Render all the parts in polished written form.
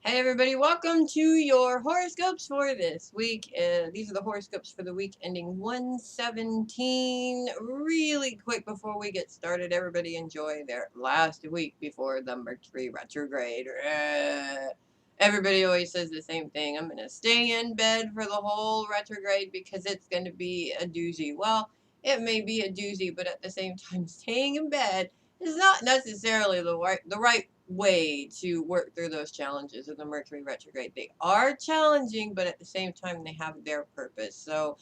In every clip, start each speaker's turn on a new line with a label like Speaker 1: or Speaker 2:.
Speaker 1: Hey everybody, welcome to your horoscopes for this week. These are the horoscopes for the week ending 1/17. Really quick before we get started, everybody enjoy their last week before the Mercury retrograde. Everybody always says the same thing. I'm going to stay in bed for the whole retrograde because it's going to be a doozy. Well, it may be a doozy, but at the same time, staying in bed is not necessarily the right way to work through those challenges of the Mercury retrograde. They are challenging, but at the same time, they have their purpose. So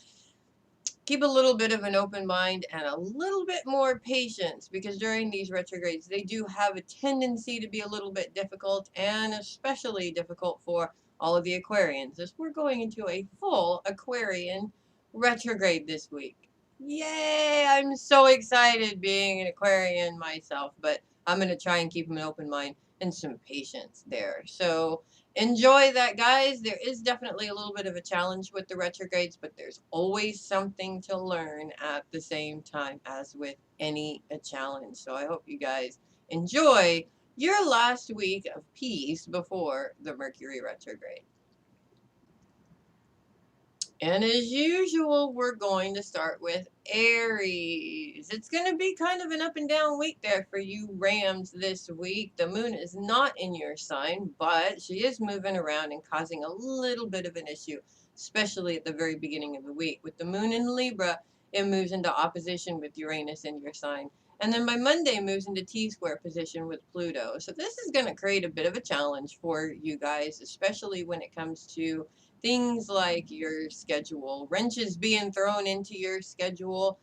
Speaker 1: keep a little bit of an open mind and a little bit more patience because during these retrogrades, they do have a tendency to be a little bit difficult and especially difficult for all of the Aquarians as we're going into a full Aquarian retrograde this week. Yay! I'm so excited being an Aquarian myself, but I'm going to try and keep an open mind and some patience there. So, enjoy that, guys. There is definitely a little bit of a challenge with the retrogrades, but there's always something to learn at the same time as with any challenge. So I hope you guys enjoy your last week of peace before the Mercury retrograde. And as usual, we're going to start with Aries. It's going to be kind of an up and down week there for you Rams this week. The moon is not in your sign, but she is moving around and causing a little bit of an issue, especially at the very beginning of the week. With the moon in Libra, it moves into opposition with Uranus in your sign. And then by Monday, moves into T-square position with Pluto. So this is going to create a bit of a challenge for you guys, especially when it comes to things like your schedule, wrenches being thrown into your schedule,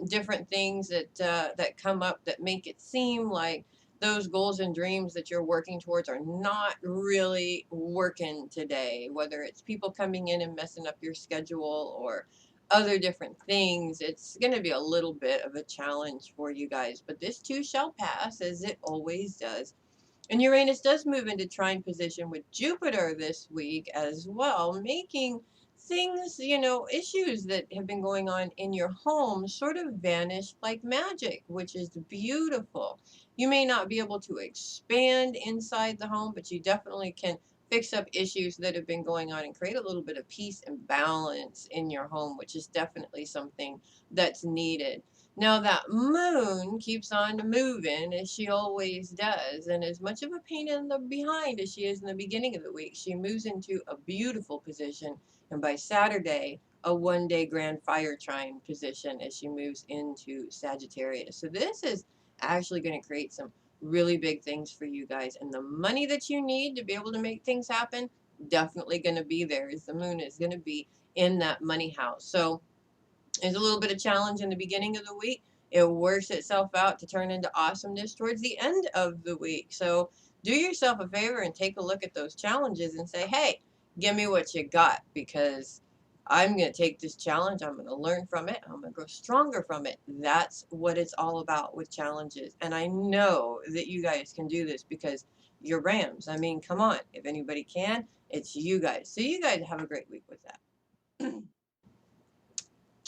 Speaker 1: different things that come up that make it seem like those goals and dreams that you're working towards are not really working today. Whether it's people coming in and messing up your schedule or other different things, it's going to be a little bit of a challenge for you guys. But this too shall pass, as it always does. And Uranus does move into trine position with Jupiter this week as well, making things, issues that have been going on in your home sort of vanish like magic, which is beautiful. You may not be able to expand inside the home, but you definitely can fix up issues that have been going on and create a little bit of peace and balance in your home, which is definitely something that's needed. Now that moon keeps on moving as she always does, and as much of a pain in the behind as she is in the beginning of the week, she moves into a beautiful position, and by Saturday, a one-day grand fire trine position as she moves into Sagittarius. So this is actually going to create some really big things for you guys, and the money that you need to be able to make things happen definitely going to be there, as the moon is going to be in that money house. So there's a little bit of challenge in the beginning of the week. It works itself out to turn into awesomeness towards the end of the week. So do yourself a favor and take a look at those challenges and say, hey, give me what you got, because I'm going to take this challenge. I'm going to learn from it. I'm going to grow stronger from it. That's what it's all about with challenges. And I know that you guys can do this because you're Rams. I mean, come on. If anybody can, it's you guys. So you guys have a great week with that.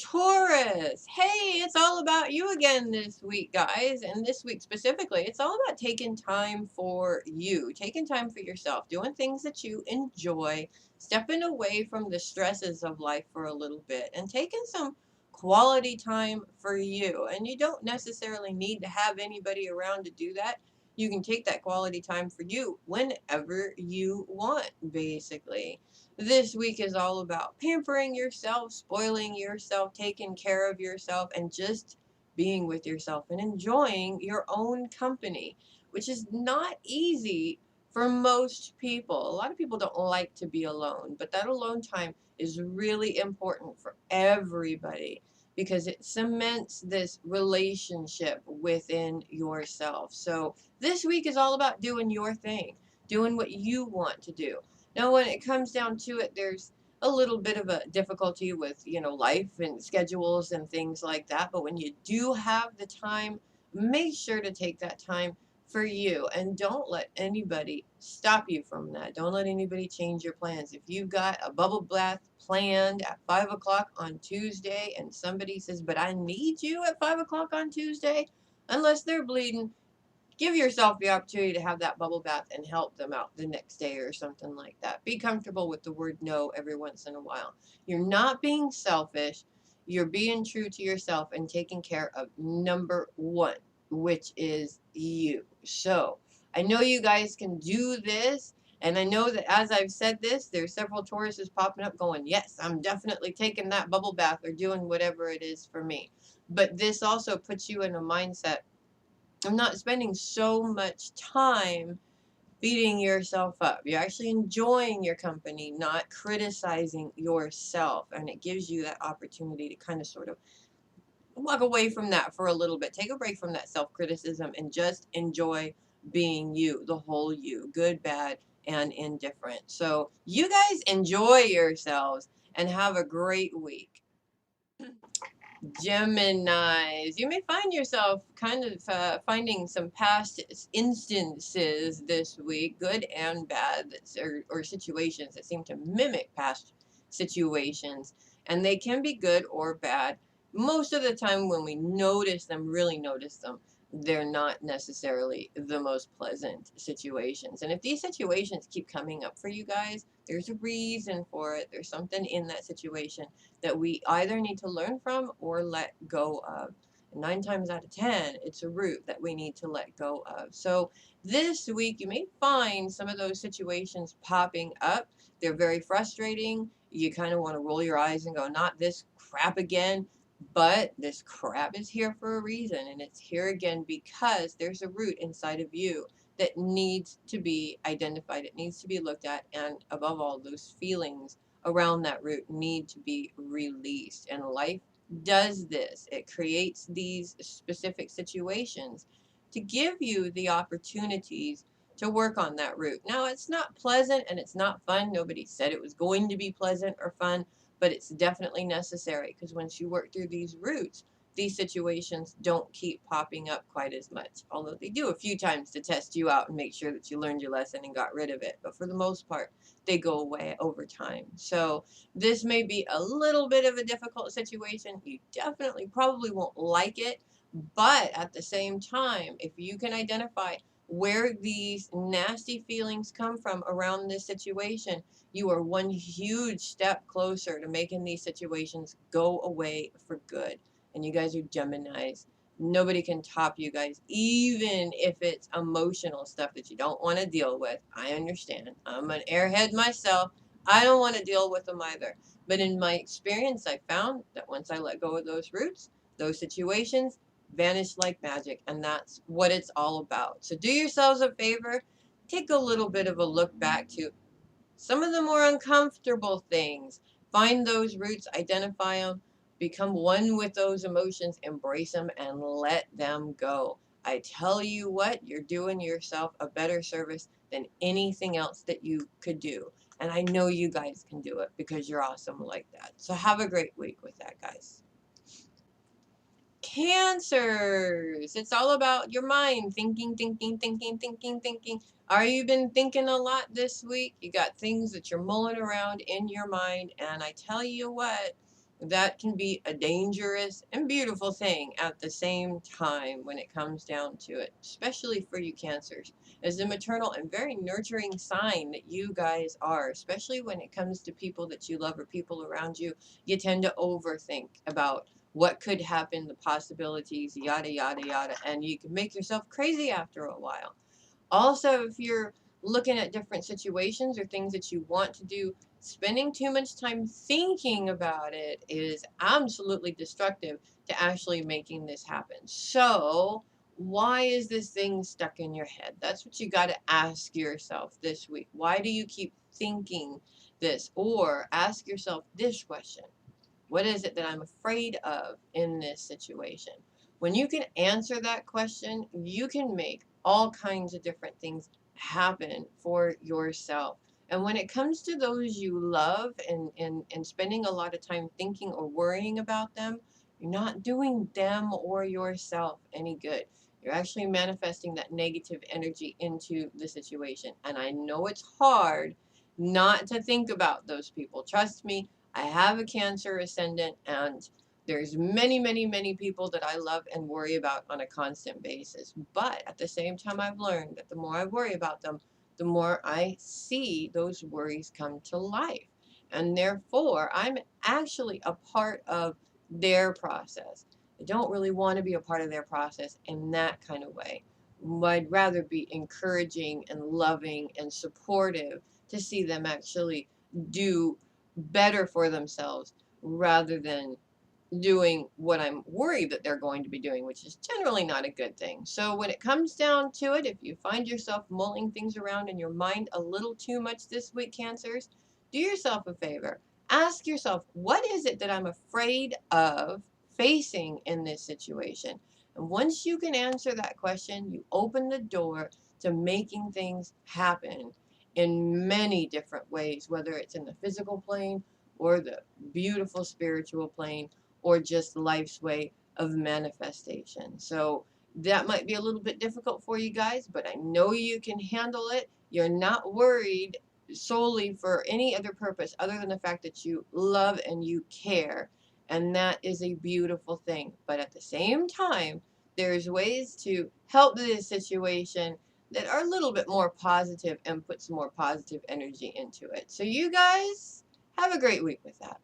Speaker 1: Taurus, hey, it's all about you again this week, guys. And this week specifically, it's all about taking time for you, taking time for yourself, doing things that you enjoy, stepping away from the stresses of life for a little bit, and taking some quality time for you. And you don't necessarily need to have anybody around to do that. You can take that quality time for you whenever you want, basically. This week is all about pampering yourself, spoiling yourself, taking care of yourself, and just being with yourself and enjoying your own company, which is not easy for most people. A lot of people don't like to be alone, but that alone time is really important for everybody because it cements this relationship within yourself. So this week is all about doing your thing, doing what you want to do. Now, when it comes down to it, there's a little bit of a difficulty with, life and schedules and things like that. But when you do have the time, make sure to take that time for you and don't let anybody stop you from that. Don't let anybody change your plans. If you've got a bubble bath planned at 5 o'clock on Tuesday and somebody says, but I need you at 5 o'clock on Tuesday, unless they're bleeding, give yourself the opportunity to have that bubble bath and help them out the next day or something like that. Be comfortable with the word no every once in a while. You're not being selfish. You're being true to yourself and taking care of number one, which is you. So I know you guys can do this. And I know that as I've said this, there's several Tauruses popping up going, yes, I'm definitely taking that bubble bath or doing whatever it is for me. But this also puts you in a mindset of not spending so much time beating yourself up. You're actually enjoying your company, not criticizing yourself. And it gives you that opportunity to kind of sort of walk away from that for a little bit. Take a break from that self criticism and just enjoy being you, the whole you, good, bad, and indifferent. So, you guys enjoy yourselves and have a great week. Geminis, you may find yourself kind of finding some past instances this week, good and bad, or situations that seem to mimic past situations. And they can be good or bad. Most of the time, when we notice them, really notice them, they're not necessarily the most pleasant situations. And if these situations keep coming up for you guys, there's a reason for it. There's something in that situation that we either need to learn from or let go of. 9 times out of 10, it's a root that we need to let go of. So this week, you may find some of those situations popping up. They're very frustrating. You kind of want to roll your eyes and go, not this crap again. But this crap is here for a reason, and it's here again because there's a root inside of you that needs to be identified. It needs to be looked at, and above all, those feelings around that root need to be released. And life does this. It creates these specific situations to give you the opportunities to work on that root. Now, it's not pleasant and it's not fun. Nobody said it was going to be pleasant or fun, but it's definitely necessary because once you work through these roots, these situations don't keep popping up quite as much, although they do a few times to test you out and make sure that you learned your lesson and got rid of it. But for the most part, they go away over time. So this may be a little bit of a difficult situation. You definitely probably won't like it, but at the same time, if you can identify where these nasty feelings come from around this situation, you are one huge step closer to making these situations go away for good. And you guys are Geminis. Nobody can top you guys, even if it's emotional stuff that you don't want to deal with. I understand. I'm an airhead myself. I don't want to deal with them either. But in my experience, I found that once I let go of those roots, those situations vanish like magic. And that's what it's all about. So do yourselves a favor. Take a little bit of a look back to some of the more uncomfortable things. Find those roots, identify them, become one with those emotions, embrace them, and let them go. I tell you what, you're doing yourself a better service than anything else that you could do. And I know you guys can do it because you're awesome like that. So have a great week with that, guys. Cancers. It's all about your mind. Thinking, thinking, thinking, thinking, thinking. Are you been thinking a lot this week? You got things that you're mulling around in your mind. And I tell you what, that can be a dangerous and beautiful thing at the same time when it comes down to it, especially for you Cancers. As a maternal and very nurturing sign that you guys are, especially when it comes to people that you love or people around you, you tend to overthink about what could happen, the possibilities, yada, yada, yada, and you can make yourself crazy after a while. Also, if you're looking at different situations or things that you want to do, spending too much time thinking about it is absolutely destructive to actually making this happen. So, why is this thing stuck in your head? That's what you got to ask yourself this week. Why do you keep thinking this? Or ask yourself this question: what is it that I'm afraid of in this situation? When you can answer that question, you can make all kinds of different things happen for yourself. And when it comes to those you love and spending a lot of time thinking or worrying about them, you're not doing them or yourself any good. You're actually manifesting that negative energy into the situation. And I know it's hard not to think about those people. Trust me, I have a Cancer ascendant, and There's many, many, many people that I love and worry about on a constant basis. But at the same time, I've learned that the more I worry about them, the more I see those worries come to life. And therefore, I'm actually a part of their process. I don't really want to be a part of their process in that kind of way. I'd rather be encouraging and loving and supportive to see them actually do better for themselves rather than doing what I'm worried that they're going to be doing, which is generally not a good thing. So when it comes down to it, if you find yourself mulling things around in your mind a little too much this week, Cancers, do yourself a favor. Ask yourself, what is it that I'm afraid of facing in this situation? And once you can answer that question, you open the door to making things happen in many different ways, whether it's in the physical plane or the beautiful spiritual plane or just life's way of manifestation. So that might be a little bit difficult for you guys, but I know you can handle it. You're not worried solely for any other purpose other than the fact that you love and you care. And that is a beautiful thing. But at the same time, there's ways to help this situation that are a little bit more positive and put some more positive energy into it. So you guys have a great week with that.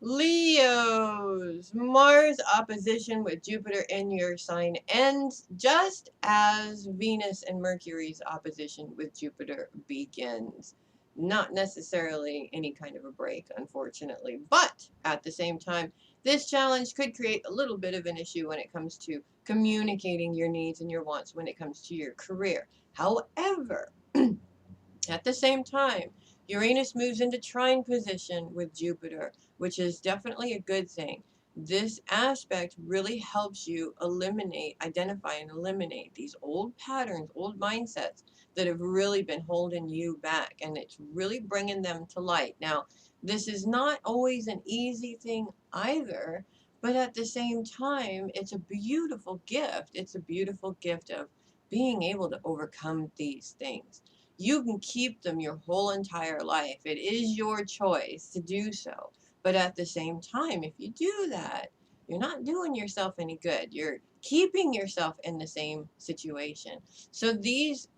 Speaker 1: Leos, Mars opposition with Jupiter in your sign ends just as Venus and Mercury's opposition with Jupiter begins. Not necessarily any kind of a break, unfortunately, but at the same time, this challenge could create a little bit of an issue when it comes to communicating your needs and your wants when it comes to your career. However, at the same time, Uranus moves into trine position with Jupiter, which is definitely a good thing. This aspect really helps you identify and eliminate these old patterns, old mindsets that have really been holding you back, and it's really bringing them to light. Now, this is not always an easy thing either, but at the same time, it's a beautiful gift. It's a beautiful gift of being able to overcome these things. You can keep them your whole entire life. It is your choice to do so. But at the same time, if you do that, you're not doing yourself any good. You're keeping yourself in the same situation. So these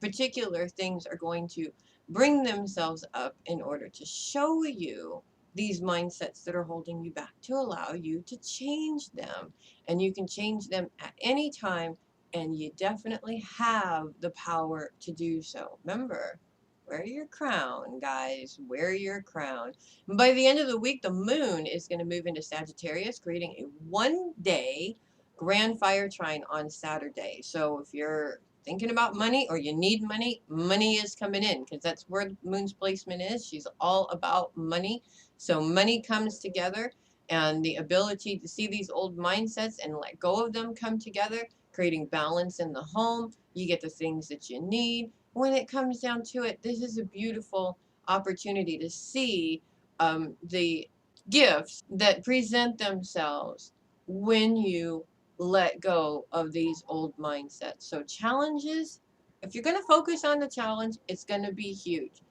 Speaker 1: particular things are going to bring themselves up in order to show you these mindsets that are holding you back to allow you to change them. And you can change them at any time, and you definitely have the power to do so. Remember, wear your crown, guys. Wear your crown. And by the end of the week, the moon is going to move into Sagittarius, creating a 1 day grand fire trine on Saturday. So if you're thinking about money or you need money, money is coming in because that's where the moon's placement is. She's all about money. So money comes together, and the ability to see these old mindsets and let go of them come together, creating balance in the home. You get the things that you need. When it comes down to it, this is a beautiful opportunity to see the gifts that present themselves when you let go of these old mindsets. So, challenges, if you're going to focus on the challenge, it's going to be huge.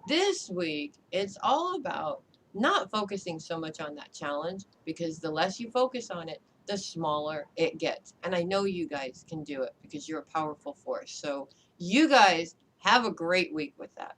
Speaker 1: This week, it's all about not focusing so much on that challenge, because the less you focus on it, the smaller it gets. And I know you guys can do it because you're a powerful force. So you guys have a great week with that.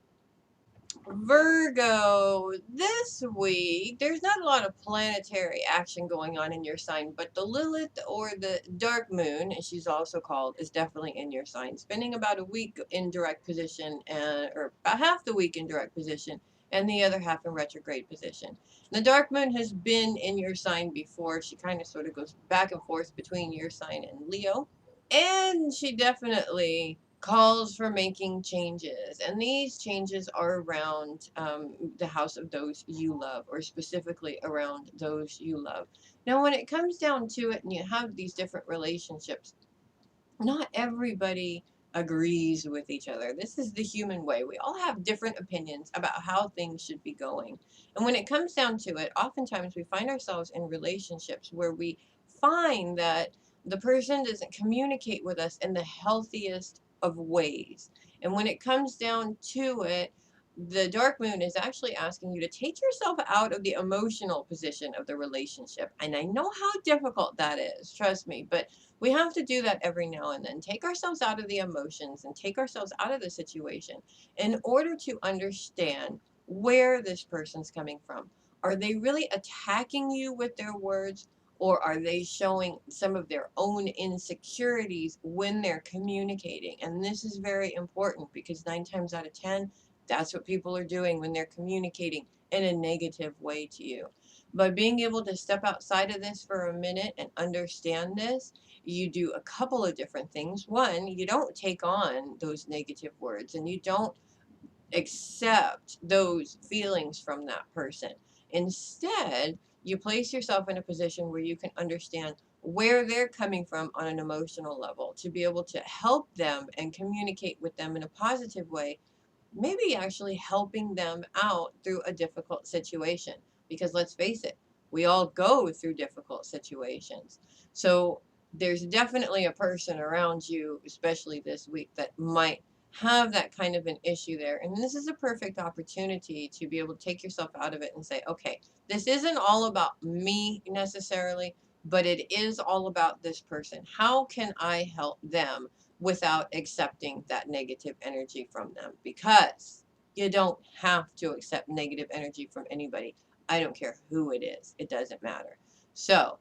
Speaker 1: Virgo, this week, there's not a lot of planetary action going on in your sign, but the Lilith, or the dark moon, as she's also called, is definitely in your sign, spending about a week in direct position, or about half the week in direct position, and the other half in retrograde position. The dark moon has been in your sign before. She kind of sort of goes back and forth between your sign and Leo. And she definitely calls for making changes. And these changes are around the house of those you love, or specifically around those you love. Now, when it comes down to it and you have these different relationships, not everybody agrees with each other. This is the human way. We all have different opinions about how things should be going. And when it comes down to it, oftentimes we find ourselves in relationships where we find that the person doesn't communicate with us in the healthiest of ways. And when it comes down to it, the dark moon is actually asking you to take yourself out of the emotional position of the relationship. And I know how difficult that is, trust me, but we have to do that every now and then. Take ourselves out of the emotions and take ourselves out of the situation in order to understand where this person's coming from. Are they really attacking you with their words? Or are they showing some of their own insecurities when they're communicating? And this is very important because 9 times out of 10, that's what people are doing when they're communicating in a negative way to you. By being able to step outside of this for a minute and understand this, you do a couple of different things. One, you don't take on those negative words and you don't accept those feelings from that person. Instead, you place yourself in a position where you can understand where they're coming from on an emotional level to be able to help them and communicate with them in a positive way, maybe actually helping them out through a difficult situation. Because let's face it, we all go through difficult situations. So there's definitely a person around you, especially this week, that might have that kind of an issue there. And this is a perfect opportunity to be able to take yourself out of it and say, okay, this isn't all about me necessarily, but it is all about this person. How can I help them without accepting that negative energy from them? Because you don't have to accept negative energy from anybody. I don't care who it is, it doesn't matter. So,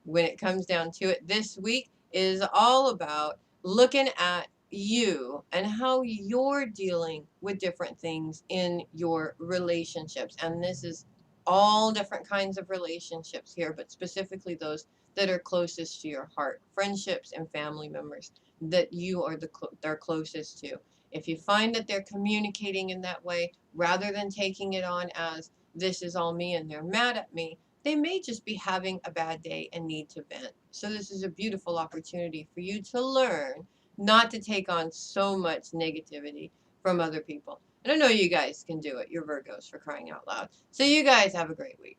Speaker 1: when it comes down to it, this week is all about looking at you and how you're dealing with different things in your relationships. And this is all different kinds of relationships here, but specifically those that are closest to your heart, friendships and family members that you are they're closest to. If you find that they're communicating in that way, rather than taking it on as this is all me and they're mad at me, they may just be having a bad day and need to vent. So this is a beautiful opportunity for you to learn not to take on so much negativity from other people. And I know you guys can do it. You're Virgos, for crying out loud. So you guys have a great week.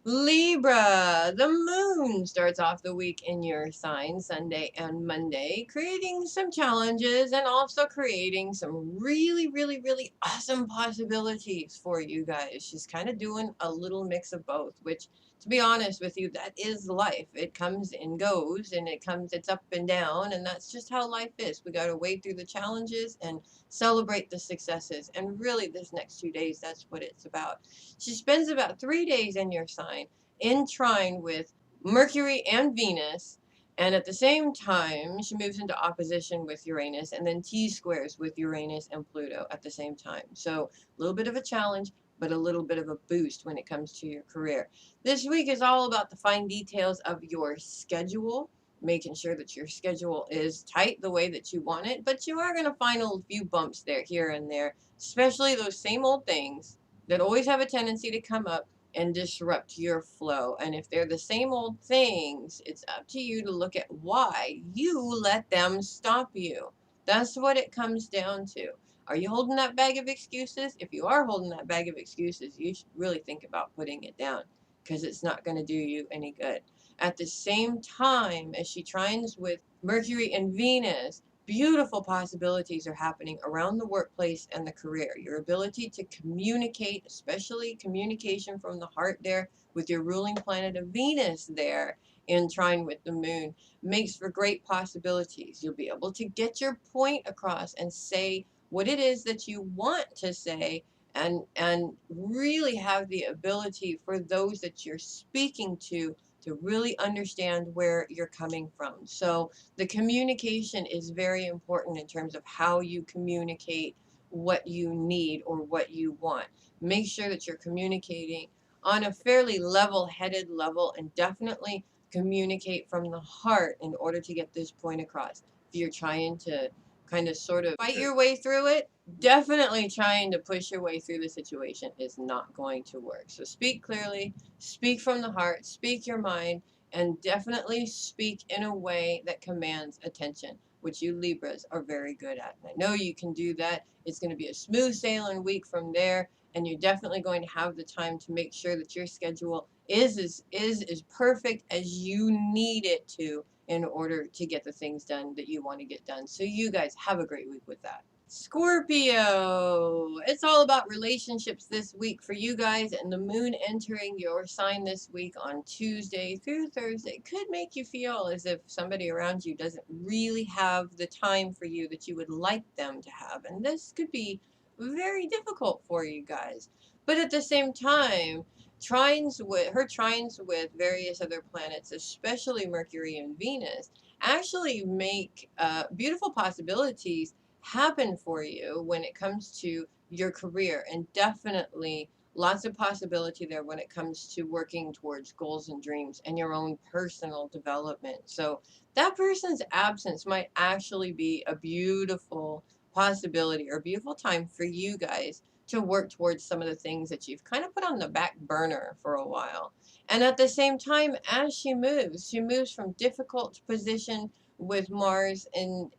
Speaker 1: Libra, the moon starts off the week in your sign Sunday and Monday, creating some challenges and also creating some really, really, really awesome possibilities for you guys. She's kind of doing a little mix of both, which, to be honest with you, that is life. It comes and goes, and it's up and down, and that's just how life is. We got to wade through the challenges and celebrate the successes. And really, this next 2 days, that's what it's about. She spends about 3 days in your sign in trine with Mercury and Venus. And at the same time, she moves into opposition with Uranus and then T squares with Uranus and Pluto at the same time. So a little bit of a challenge, but a little bit of a boost when it comes to your career. This week is all about the fine details of your schedule, making sure that your schedule is tight the way that you want it, but you are going to find a few bumps there, here and there, especially those same old things that always have a tendency to come up and disrupt your flow. And if they're the same old things, it's up to you to look at why you let them stop you. That's what it comes down to. Are you holding that bag of excuses? If you are holding that bag of excuses, you should really think about putting it down because it's not going to do you any good. At the same time as she trines with Mercury and Venus, beautiful possibilities are happening around the workplace and the career. Your ability to communicate, especially communication from the heart there with your ruling planet of Venus there in trine with the moon, makes for great possibilities. You'll be able to get your point across and say what it is that you want to say, and really have the ability for those that you're speaking to really understand where you're coming from. So the communication is very important in terms of how you communicate what you need or what you want. Make sure that you're communicating on a fairly level-headed level, and definitely communicate from the heart in order to get this point across. If you're trying to kind of sort of fight your way through it, definitely trying to push your way through the situation is not going to work. So speak clearly, speak from the heart, speak your mind, and definitely speak in a way that commands attention, which you Libras are very good at. And I know you can do that. It's going to be a smooth sailing week from there, and you're definitely going to have the time to make sure that your schedule is as perfect as you need it to in order to get the things done that you want to get done. So you guys have a great week with that. Scorpio, it's all about relationships this week for you guys, and the moon entering your sign this week on Tuesday through Thursday could make you feel as if somebody around you doesn't really have the time for you that you would like them to have, and this could be very difficult for you guys. But at the same time, trines with various other planets, especially Mercury and Venus, actually make beautiful possibilities happen for you when it comes to your career, and definitely lots of possibility there when it comes to working towards goals and dreams and your own personal development. So that person's absence might actually be a beautiful possibility or beautiful time for you guys to work towards some of the things that you've kind of put on the back burner for a while. And at the same time, as she moves from difficult position with Mars and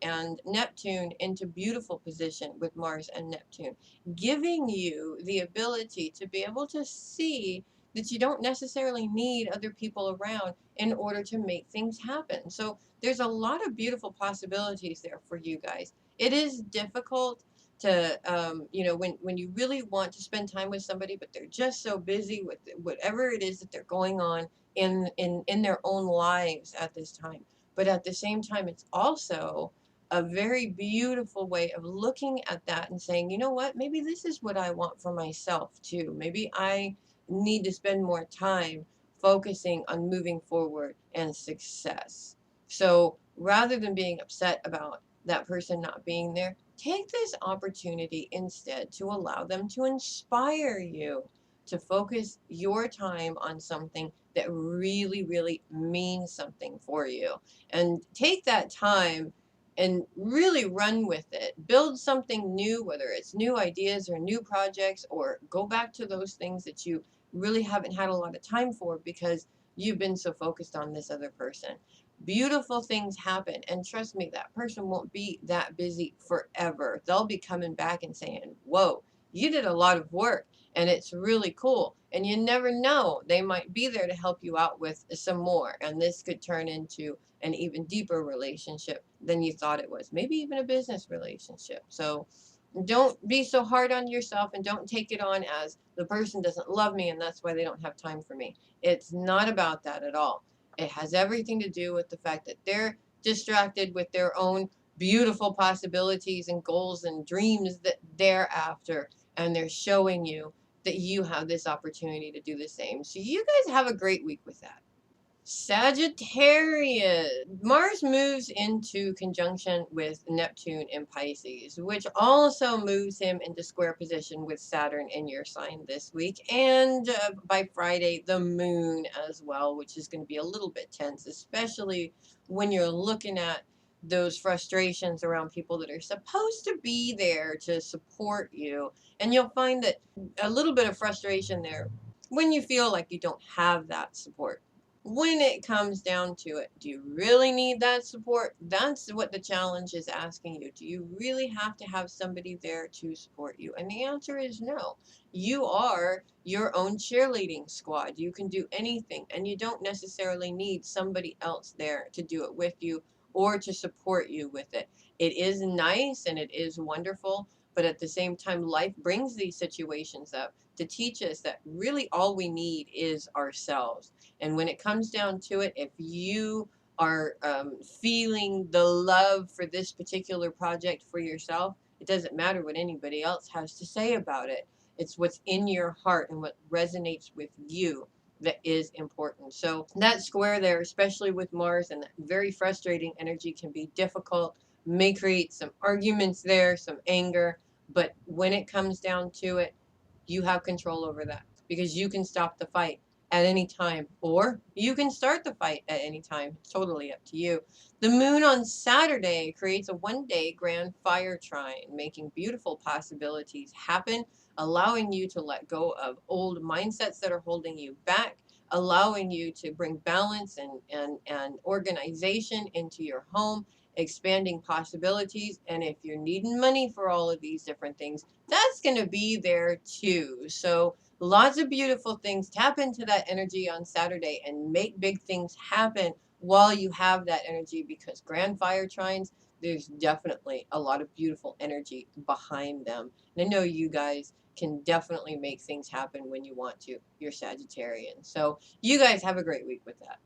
Speaker 1: Neptune into beautiful position with Mars and Neptune, giving you the ability to be able to see that you don't necessarily need other people around in order to make things happen. So there's a lot of beautiful possibilities there for you guys. It is difficult to when you really want to spend time with somebody, but they're just so busy with whatever it is that they're going on in their own lives at this time. But at the same time, it's also a very beautiful way of looking at that and saying, you know what, maybe this is what I want for myself too. Maybe I need to spend more time focusing on moving forward and success. So rather than being upset about that person not being there, take this opportunity instead to allow them to inspire you to focus your time on something that really, really means something for you. And take that time and really run with it. Build something new, whether it's new ideas or new projects, or go back to those things that you really haven't had a lot of time for because you've been so focused on this other person. Beautiful things happen, and trust me, that person won't be that busy forever. They'll be coming back and saying, whoa, you did a lot of work and it's really cool, and you never know, they might be there to help you out with some more, and this could turn into an even deeper relationship than you thought it was, maybe even a business relationship. So don't be so hard on yourself, and don't take it on as the person doesn't love me and that's why they don't have time for me. It's not about that at all. It has everything to do with the fact that they're distracted with their own beautiful possibilities and goals and dreams that they're after, and they're showing you that you have this opportunity to do the same. So you guys have a great week with that. Sagittarius. Mars moves into conjunction with Neptune in Pisces, which also moves him into square position with Saturn in your sign this week. And by Friday, the moon as well, which is going to be a little bit tense, especially when you're looking at those frustrations around people that are supposed to be there to support you. And you'll find that a little bit of frustration there when you feel like you don't have that support. When it comes down to it, do you really need that support? That's what the challenge is asking you. Do you really have to have somebody there to support you? And the answer is no. You are your own cheerleading squad. You can do anything, and you don't necessarily need somebody else there to do it with you or to support you with it. It is nice and it is wonderful, but at the same time, life brings these situations up to teach us that really all we need is ourselves. And when it comes down to it, if you are feeling the love for this particular project for yourself, it doesn't matter what anybody else has to say about it. It's what's in your heart and what resonates with you that is important. So that square there, especially with Mars, and that very frustrating energy, can be difficult, may create some arguments there, some anger. But when it comes down to it, you have control over that because you can stop the fight at any time, or you can start the fight at any time. It's totally up to you. The moon on Saturday creates a 1-day grand fire trine, making beautiful possibilities happen, allowing you to let go of old mindsets that are holding you back, allowing you to bring balance and organization into your home, expanding possibilities. And if you're needing money for all of these different things, that's going to be there too. So lots of beautiful things. Tap into that energy on Saturday and make big things happen while you have that energy, because grand fire trines, there's definitely a lot of beautiful energy behind them. And I know you guys can definitely make things happen when you want to. You're Sagittarian. So you guys have a great week with that.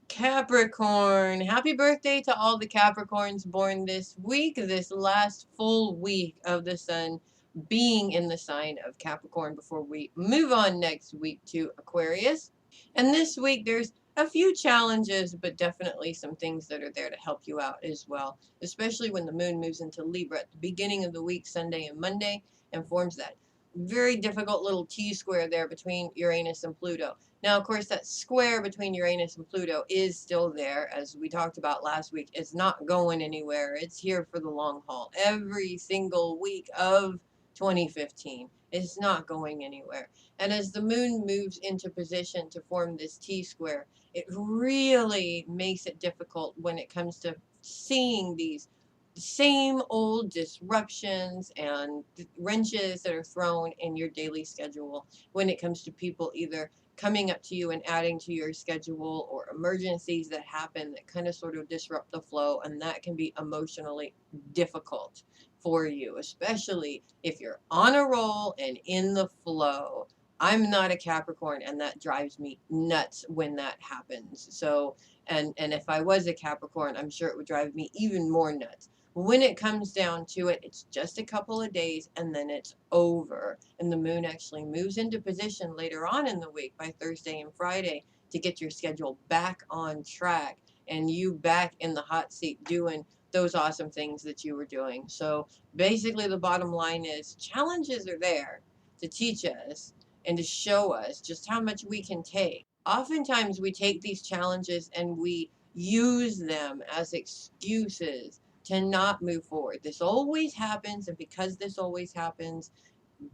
Speaker 1: Capricorn, happy birthday to all the Capricorns born this week, this last full week of the sun being in the sign of Capricorn before we move on next week to Aquarius. And this week there's a few challenges, but definitely some things that are there to help you out as well, especially when the moon moves into Libra at the beginning of the week, Sunday and Monday, and forms that very difficult little T square there between Uranus and Pluto. Now, of course, that square between Uranus and Pluto is still there, as we talked about last week. It's not going anywhere. It's here for the long haul. Every single week of 2015. It's not going anywhere. And as the moon moves into position to form this T square, it really makes it difficult when it comes to seeing these same old disruptions and wrenches that are thrown in your daily schedule when it comes to people either coming up to you and adding to your schedule, or emergencies that happen that kind of sort of disrupt the flow, and that can be emotionally difficult for you, especially if you're on a roll and in the flow. I'm not a Capricorn, and that drives me nuts when that happens. So, and if I was a Capricorn, I'm sure it would drive me even more nuts. When it comes down to it, it's just a couple of days and then it's over. And the moon actually moves into position later on in the week by Thursday and Friday to get your schedule back on track and you back in the hot seat doing those awesome things that you were doing. So basically, the bottom line is challenges are there to teach us and to show us just how much we can take. Oftentimes, we take these challenges and we use them as excuses to not move forward. This always happens, and because this always happens,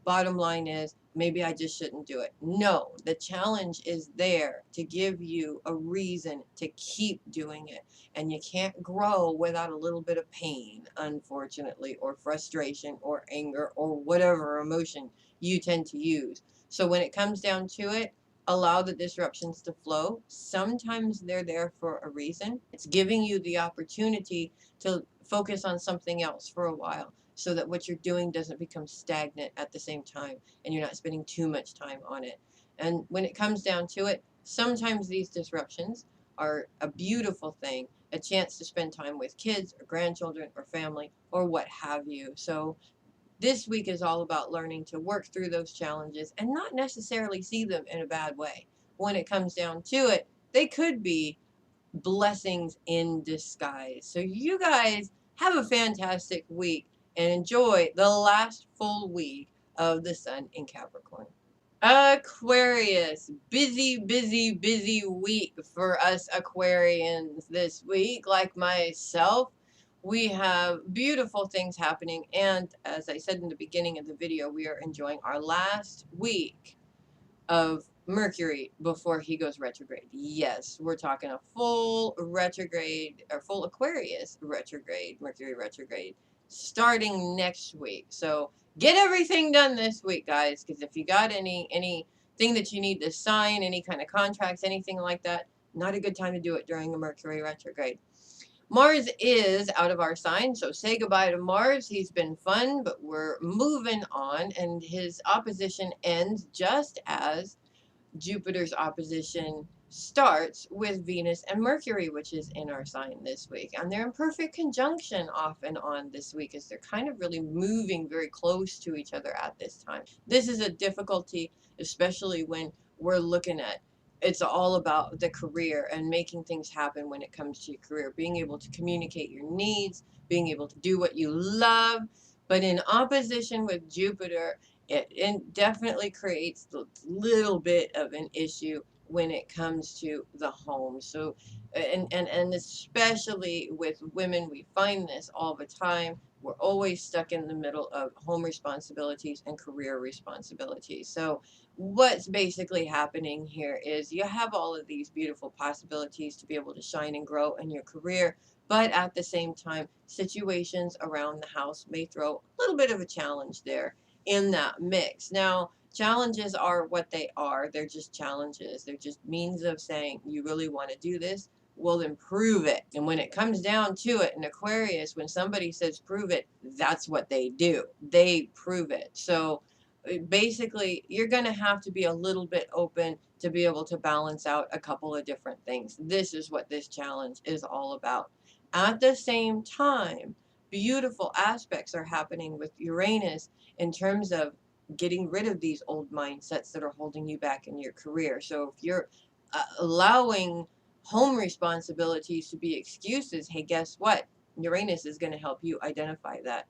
Speaker 1: bottom line is maybe I just shouldn't do it. No, the challenge is there to give you a reason to keep doing it. And you can't grow without a little bit of pain, unfortunately, or frustration or anger or whatever emotion you tend to use. So when it comes down to it, allow the disruptions to flow. Sometimes they're there for a reason. It's giving you the opportunity to focus on something else for a while, so that what you're doing doesn't become stagnant at the same time and you're not spending too much time on it. And when it comes down to it, sometimes these disruptions are a beautiful thing, a chance to spend time with kids or grandchildren or family or what have you. So this week is all about learning to work through those challenges and not necessarily see them in a bad way. When it comes down to it, they could be blessings in disguise. So you guys have a fantastic week and enjoy the last full week of the sun in Capricorn. Aquarius, busy, busy, busy week for us Aquarians this week. Like myself, we have beautiful things happening. And as I said in the beginning of the video, we are enjoying our last week of Mercury before he goes retrograde. Yes, we're talking a full retrograde or full Aquarius retrograde, Mercury retrograde, starting next week. So get everything done this week, guys, because if you got anything that you need to sign, any kind of contracts, anything like that, not a good time to do it during a Mercury retrograde. Mars is out of our sign, so say goodbye to Mars. He's been fun, but we're moving on, and his opposition ends just as Jupiter's opposition starts with Venus and Mercury, which is in our sign this week. And they're in perfect conjunction off and on this week, as they're kind of really moving very close to each other at this time. This is a difficulty, especially when we're looking at it's all about the career and making things happen when it comes to your career, being able to communicate your needs, being able to do what you love. But in opposition with Jupiter, it definitely creates a little bit of an issue when it comes to the home. So, and especially with women, we find this all the time. We're always stuck in the middle of home responsibilities and career responsibilities. So, what's basically happening here is you have all of these beautiful possibilities to be able to shine and grow in your career, but at the same time, situations around the house may throw a little bit of a challenge there in that mix. Now, challenges are what they are. They're just challenges. They're just means of saying you really want to do this, well, then prove it. And when it comes down to it in Aquarius, when somebody says prove it, that's what they do. They prove it. So basically, you're going to have to be a little bit open to be able to balance out a couple of different things. This is what this challenge is all about. At the same time, beautiful aspects are happening with Uranus in terms of getting rid of these old mindsets that are holding you back in your career. So if you're allowing home responsibilities to be excuses, hey, guess what? Uranus is going to help you identify that.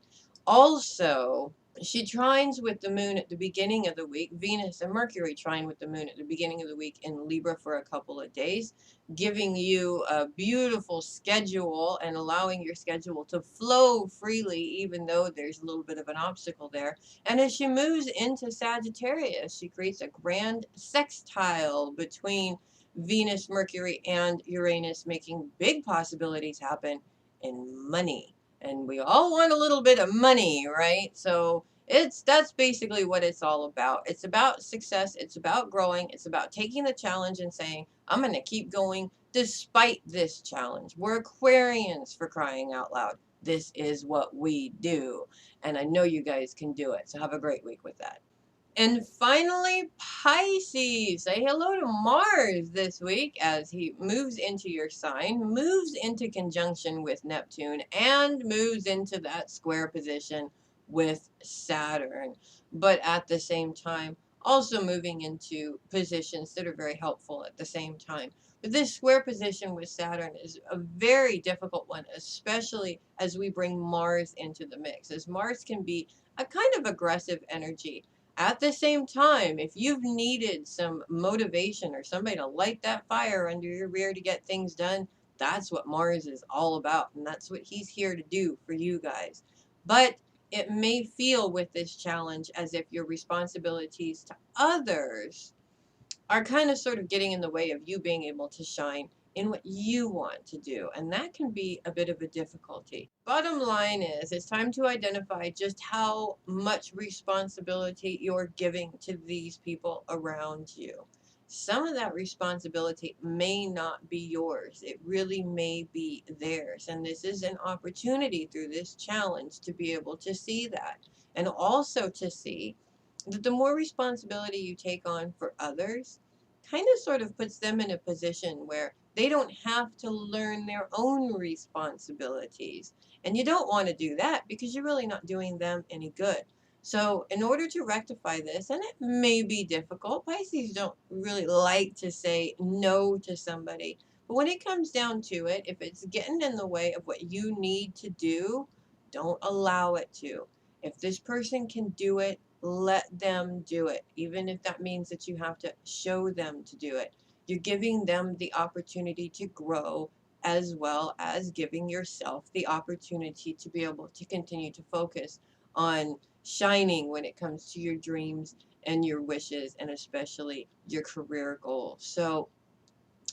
Speaker 1: Also, she trines with the moon at the beginning of the week. Venus and Mercury trine with the moon at the beginning of the week in Libra for a couple of days, giving you a beautiful schedule and allowing your schedule to flow freely, even though there's a little bit of an obstacle there. And as she moves into Sagittarius, she creates a grand sextile between Venus, Mercury, and Uranus, making big possibilities happen in money. And we all want a little bit of money, right? So that's basically what it's all about. It's about success, it's about growing, it's about taking the challenge and saying, I'm going to keep going despite this challenge. We're Aquarians, for crying out loud. This is what we do. And I know you guys can do it. So have a great week with that. And finally, Pisces. Say hello to Mars this week as he moves into your sign, moves into conjunction with Neptune, and moves into that square position with Saturn. But at the same time, also moving into positions that are very helpful at the same time. But this square position with Saturn is a very difficult one, especially as we bring Mars into the mix, as Mars can be a kind of aggressive energy. At the same time, if you've needed some motivation or somebody to light that fire under your rear to get things done, that's what Mars is all about. And that's what he's here to do for you guys. But it may feel with this challenge as if your responsibilities to others are kind of sort of getting in the way of you being able to shine in what you want to do. And that can be a bit of a difficulty. Bottom line is, it's time to identify just how much responsibility you're giving to these people around you. Some of that responsibility may not be yours. It really may be theirs. And this is an opportunity through this challenge to be able to see that. And also to see that the more responsibility you take on for others kind of sort of puts them in a position where they don't have to learn their own responsibilities. And you don't want to do that because you're really not doing them any good. So, in order to rectify this, and it may be difficult, Pisces don't really like to say no to somebody. But when it comes down to it, if it's getting in the way of what you need to do, don't allow it to. If this person can do it, let them do it, even if that means that you have to show them to do it. You're giving them the opportunity to grow, as well as giving yourself the opportunity to be able to continue to focus on shining when it comes to your dreams and your wishes, and especially your career goals. So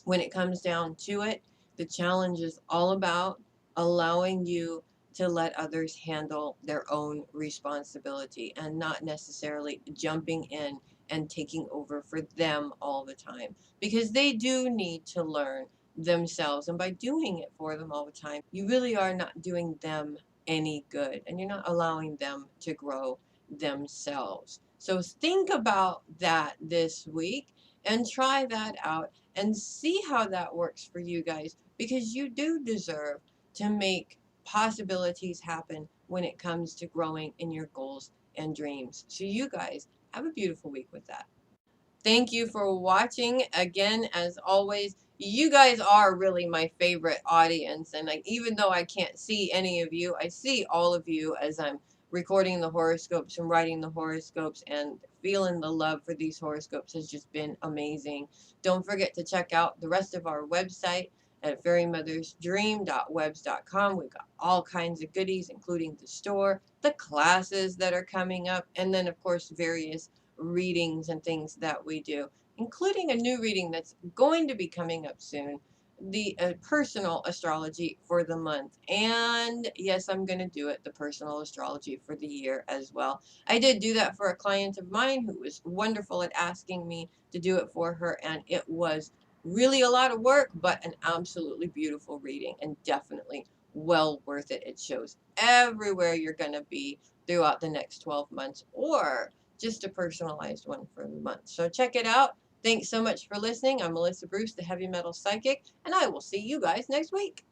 Speaker 1: when it comes down to it, the challenge is all about allowing you to let others handle their own responsibility and not necessarily jumping in and taking over for them all the time, because they do need to learn themselves. And by doing it for them all the time, you really are not doing them any good, and you're not allowing them to grow themselves. So think about that this week and try that out and see how that works for you guys, because you do deserve to make possibilities happen when it comes to growing in your goals and dreams. So you guys have a beautiful week with that. Thank you for watching. Again, as always, you guys are really my favorite audience. And like, even though I can't see any of you, I see all of you as I'm recording the horoscopes and writing the horoscopes, and feeling the love for these horoscopes has just been amazing. Don't forget to check out the rest of our website at fairymothersdream.webs.com. We've got all kinds of goodies, including the store, the classes that are coming up, and then, of course, various readings and things that we do, including a new reading that's going to be coming up soon, the personal astrology for the month. And yes, I'm going to do it, the personal astrology for the year as well. I did do that for a client of mine who was wonderful at asking me to do it for her, and it was Really a lot of work, but an absolutely beautiful reading, and definitely well worth it. It shows everywhere you're going to be throughout the next 12 months, or just a personalized one for the month. So check it out. Thanks so much for listening. I'm Melissa Bruce, the Heavy Metal Psychic, and I will see you guys next week.